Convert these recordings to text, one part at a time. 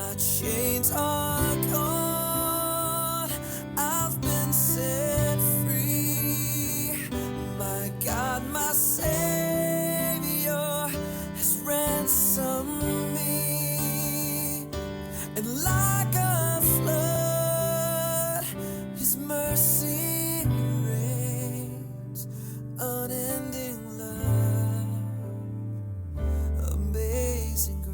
My chains are gone, I've been set free. My God, my Savior has ransomed me. And like a flood, His mercy reigns, unending love, amazing grace.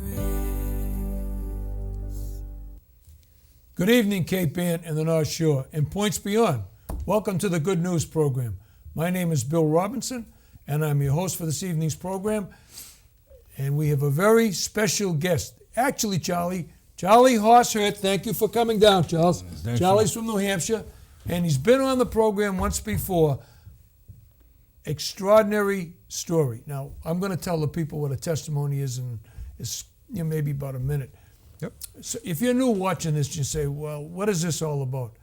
Good evening, Cape Ann and the North Shore, and points beyond. Welcome to the Good News Program. My name is Bill Robinson, and I'm your host for this evening's program. And we have a very special guest. Actually, Charlie Horsehurt, thank you for coming down, Charles. Charlie's from New Hampshire, and he's been on the program once before. Extraordinary story. Now, I'm going to tell the people what a testimony is in maybe about a minute. Yep. So if you're new watching this, you say, well, what is this all about?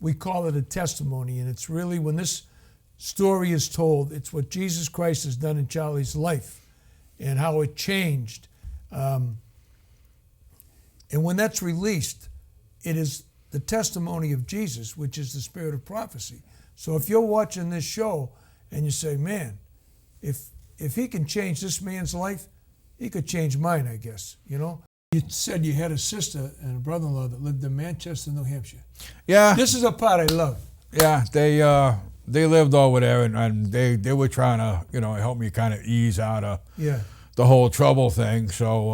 We call it a testimony, and it's really, when this story is told, it's what Jesus Christ has done in Charlie's life and how it changed. And when that's released, it is the testimony of Jesus, which is the spirit of prophecy. So if you're watching this show and you say, man, if he can change this man's life, he could change mine, I guess, you know? You said you had a sister and a brother-in-law that lived in Manchester, New Hampshire. Yeah. This is a part I love. Yeah, they lived over there, and they were trying to, help me kind of ease out of the whole trouble thing. So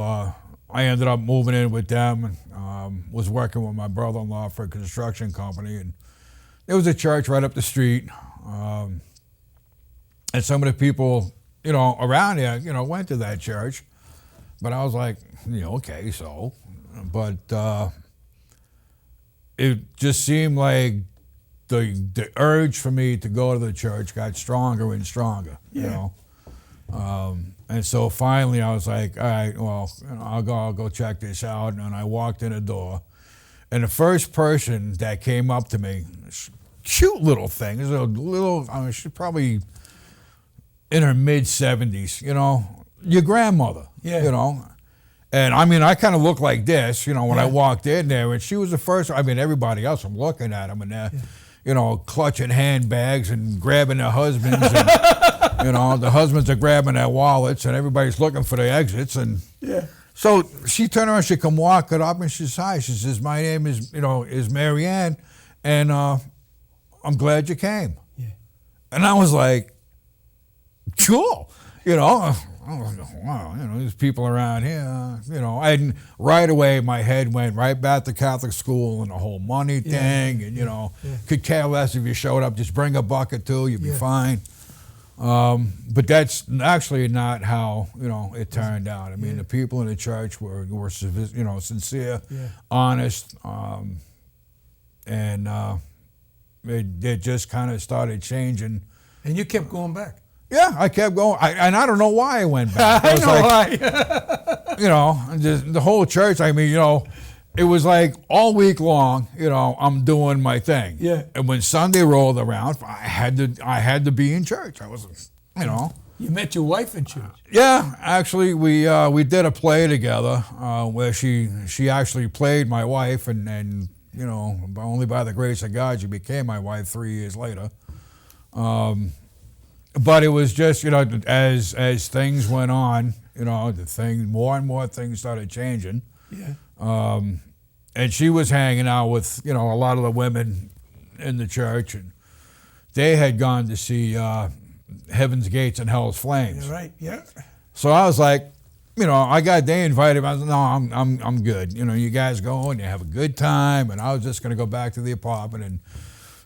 I ended up moving in with them, and was working with my brother-in-law for a construction company. And there was a church right up the street. And some of the people, around there, went to that church. But I was like, okay, so. But it just seemed like the urge for me to go to the church got stronger and stronger, And so finally I was like, all right, well, I'll go check this out. And I walked in the door. And the first person that came up to me, cute little thing, she's probably in her mid-70s, your grandmother, And I kind of looked like this, when I walked in there, and she was the first. Everybody else, I'm looking at them, and they're, clutching handbags and grabbing their husbands, and, the husbands are grabbing their wallets, and everybody's looking for the exits, and so she turned around, she come walking up, and she says, hi, she says, my name is, is Mary Ann, and I'm glad you came. Yeah. And I was like, cool, I was like, wow, there's people around here, and right away my head went right back to Catholic school and the whole money thing, and, could care less if you showed up, just bring a bucket too, you'd be fine. But that's actually not how, it turned out. The people in the church were sincere, honest, and they just kind of started changing. And you kept going back. Yeah, I kept going, and I don't know why I went back. I know why. The whole church. It was like all week long. I'm doing my thing. Yeah. And when Sunday rolled around, I had to be in church. I was, You met your wife in church. Yeah, actually, we did a play together where she actually played my wife, and only by the grace of God, she became my wife 3 years later. But it was just, as things went on, more and more things started changing. Yeah. And she was hanging out with, a lot of the women in the church, and they had gone to see Heaven's Gates and Hell's Flames. Yeah, right. Yeah. So I was like, they invited me. I was like, no, I'm good. You guys go and you have a good time, and I was just going to go back to the apartment and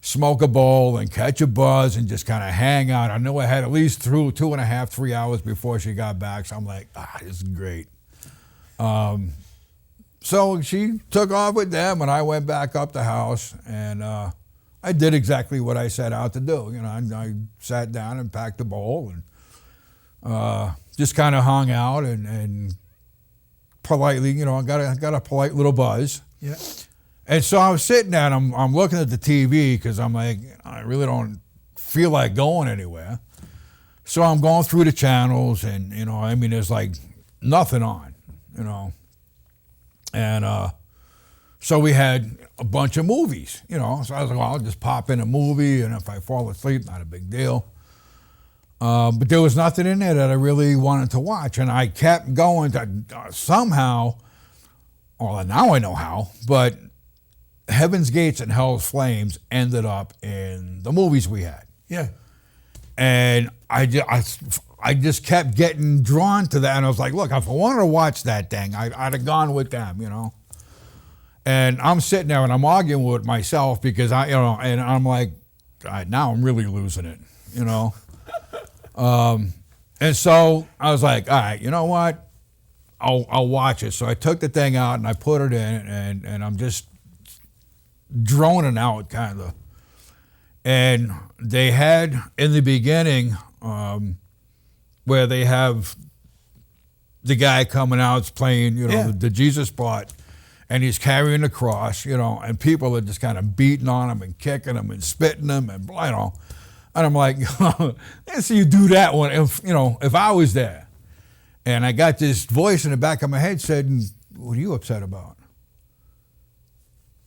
smoke a bowl and catch a buzz and just kind of hang out. I knew I had at least 2.5, 3 hours before she got back, so I'm like, this is great. So she took off with them, and I went back up the house, and I did exactly what I set out to do. I sat down and packed a bowl and just kind of hung out and politely, I got a polite little buzz. Yeah. And so I was sitting there, and I'm looking at the TV because I'm like, I really don't feel like going anywhere. So I'm going through the channels, and there's like nothing on, And so we had a bunch of movies, you know. So I was like, well, I'll just pop in a movie, and if I fall asleep, not a big deal. But there was nothing in there that I really wanted to watch. And I kept going to somehow, well, now I know how, but Heaven's Gates and Hell's Flames ended up in the movies we had. Yeah. And I just kept getting drawn to that. And I was like, look, if I wanted to watch that thing, I'd have gone with them, you know. And I'm sitting there and I'm arguing with myself because and I'm like, all right, now I'm really losing it, you know. And so I was like, all right, you know what? I'll watch it. So I took the thing out and I put it in, and I'm just droning out kind of. And they had in the beginning where they have the guy coming out playing, you know, the Jesus part, and he's carrying the cross, you know, and people are just kind of beating on him and kicking him and spitting him, and you know. And I'm like, let's see you do that one, if I was there. And I got this voice in the back of my head said, what are you upset about?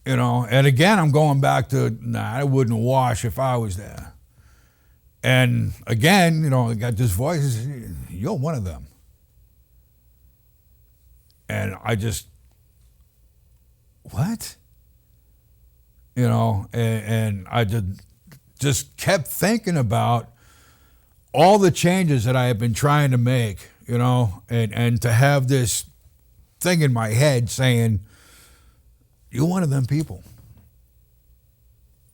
You know, and again, I'm going back to, I wouldn't wash if I was there. And again, you know, I got this voice, you're one of them. And I just, what? You know, and I just kept thinking about all the changes that I have been trying to make, you know, and to have this thing in my head saying, you're one of them people.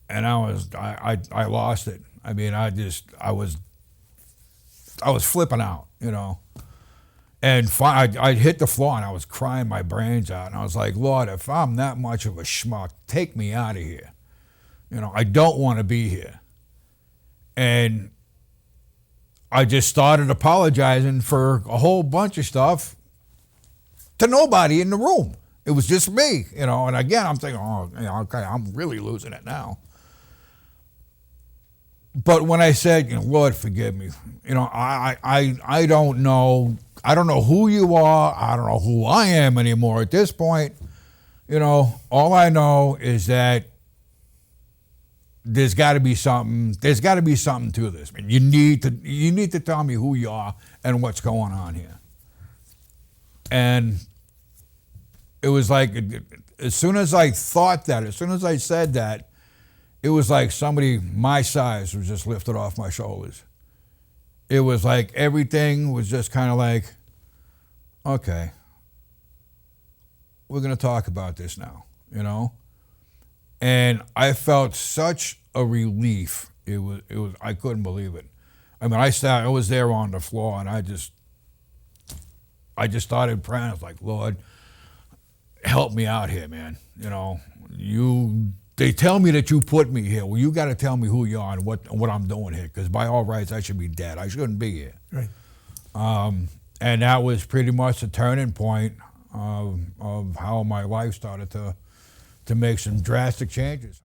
And I lost it. I mean, I was flipping out, you know. And I hit the floor and I was crying my brains out. And I was like, Lord, if I'm that much of a schmuck, take me out of here. You know, I don't want to be here. And I just started apologizing for a whole bunch of stuff to nobody in the room. It was just me, you know. And again, I'm thinking, oh, you know, okay, I'm really losing it now. But when I said, you know, Lord, forgive me, you know, I don't know. I don't know who you are. I don't know who I am anymore at this point. You know, all I know is that there's got to be something. There's got to be something to this. I mean, you need to tell me who you are and what's going on here. And it was like, as soon as I thought that, as soon as I said that, it was like somebody my size was just lifted off my shoulders. It was like everything was just kind of like, okay, we're going to talk about this now, you know? And I felt such a relief. It was I couldn't believe it. I mean, I was there on the floor, and I just started praying. I was like, Lord, help me out here, man. You know, they tell me that you put me here. Well, you got to tell me who you are and what I'm doing here, because by all rights, I should be dead. I shouldn't be here. Right. And that was pretty much the turning point of how my life started to make some drastic changes.